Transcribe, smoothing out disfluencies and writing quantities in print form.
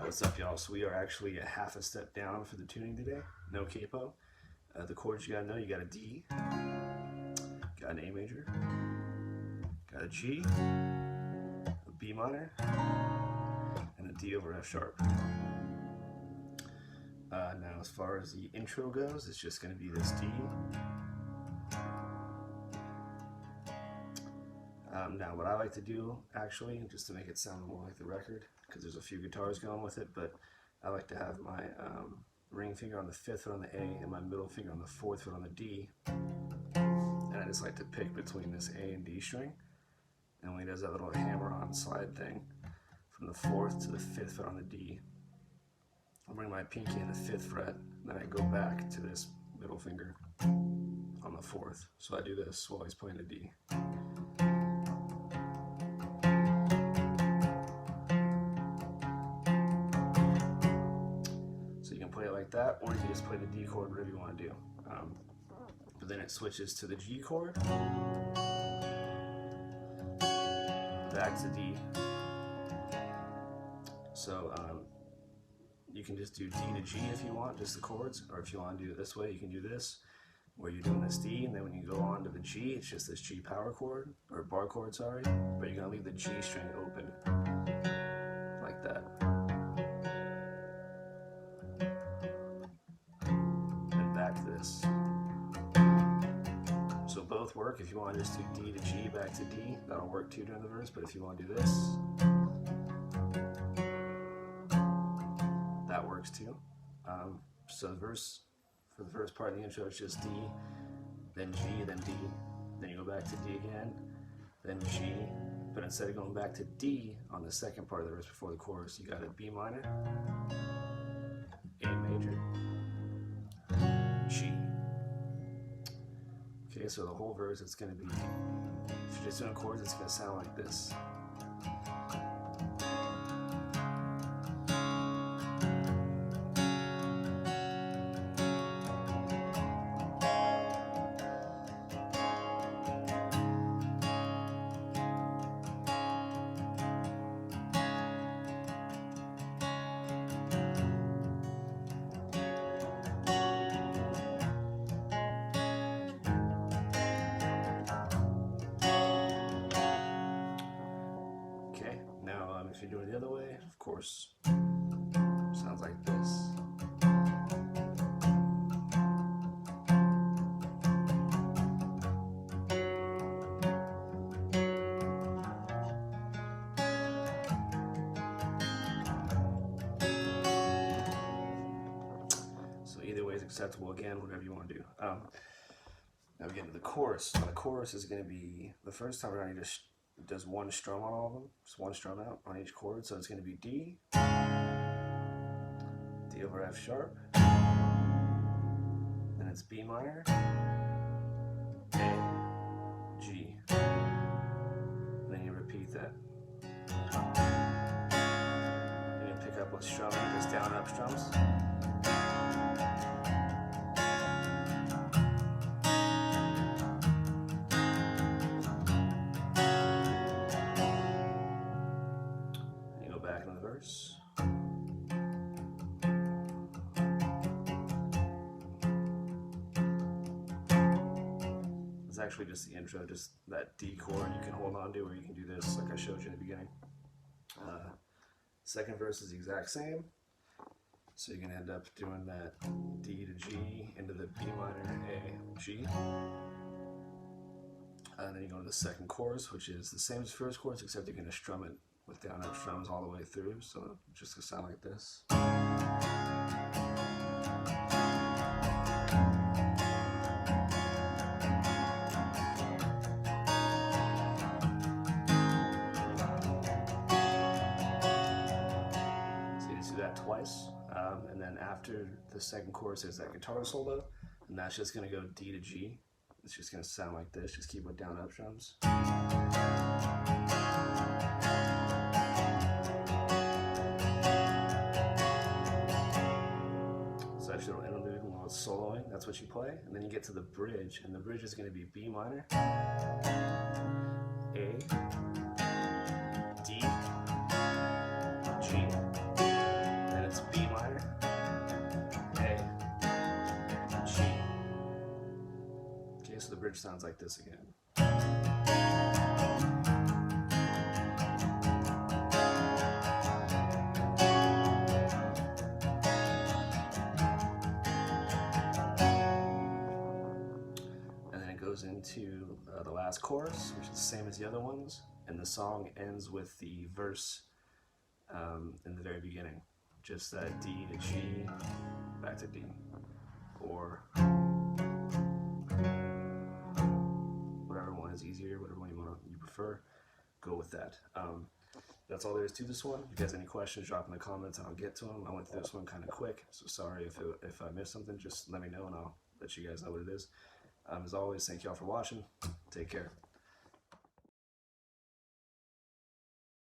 What's up, y'all? So we are actually a half a step down for the tuning today. No capo. The chords you gotta know, you got a D, got an A major, got a G, a B minor, and a D over F sharp. Now as far as the intro goes, it's just gonna be this D. Now what I like to do, actually, just to make it sound more like the record, because there's a few guitars going with it, but I like to have my ring finger on the 5th foot on the A and my middle finger on the 4th foot on the D. And I just like to pick between this A and D string. And when he does that little hammer-on slide thing, from the 4th to the 5th foot on the D, I'll bring my pinky in the 5th fret, and then I go back to this middle finger on the 4th. So I do this while he's playing the D. Play it like that, or you can just play the D chord, whatever you want to do. But then it switches to the G chord, back to D. So you can just do D to G if you want, just the chords, or if you want to do it this way, you can do this, where you're doing this D, and then when you go on to the G, it's just this G power chord, or bar chord, sorry, but you're going to leave the G string open, like that. This. So both work. If you want to just do D to G back to D, that'll work too during the verse, but if you want to do this, that works too. So the verse, for the first part of the intro, it's just D, then G, then D, then you go back to D again, then G, but instead of going back to D on the second part of the verse before the chorus, you got a B minor, A major, G. Okay, so the whole verse, it's going to be, if you're just doing chords, it's going to sound like this. If you do it the other way, of course, sounds like this. So either way is acceptable, again, whatever you want to do. Now we get into the chorus. So the chorus is going to be, the first time around, you just does one strum on all of them, just one strum out on each chord, so it's going to be D, D over F sharp, then it's B minor, A, G, and then you repeat that. You can pick up with strumming, just down up strums. Back in the verse. It's actually just the intro, just that D chord you can hold on to, or you can do this like I showed you in the beginning. Second verse is the exact same. So you're going to end up doing that D to G into the B minor, A, G. And then you go to the second chorus, which is the same as the first chorus, except you're going to strum it with down up strums all the way through, so it's just gonna sound like this. So you just do that twice, and then after the second chorus is that guitar solo, and that's just gonna go D to G. It's just gonna sound like this, just keep with down up strums. Little interlude while it's soloing, that's what you play, and then you get to the bridge, and the bridge is going to be B minor, A, D, G, bridge sounds like this again. And then it goes into the last chorus, which is the same as the other ones, and the song ends with the verse in the very beginning. Just that D to G, back to D, or whatever one is easier, whatever one you prefer, go with that. That's all there is to this one. If you guys have any questions, drop in the comments and I'll get to them. I went through this one kind of quick, so sorry if I missed something. Just let me know and I'll let you guys know what it is. As always, thank y'all for watching. Take care.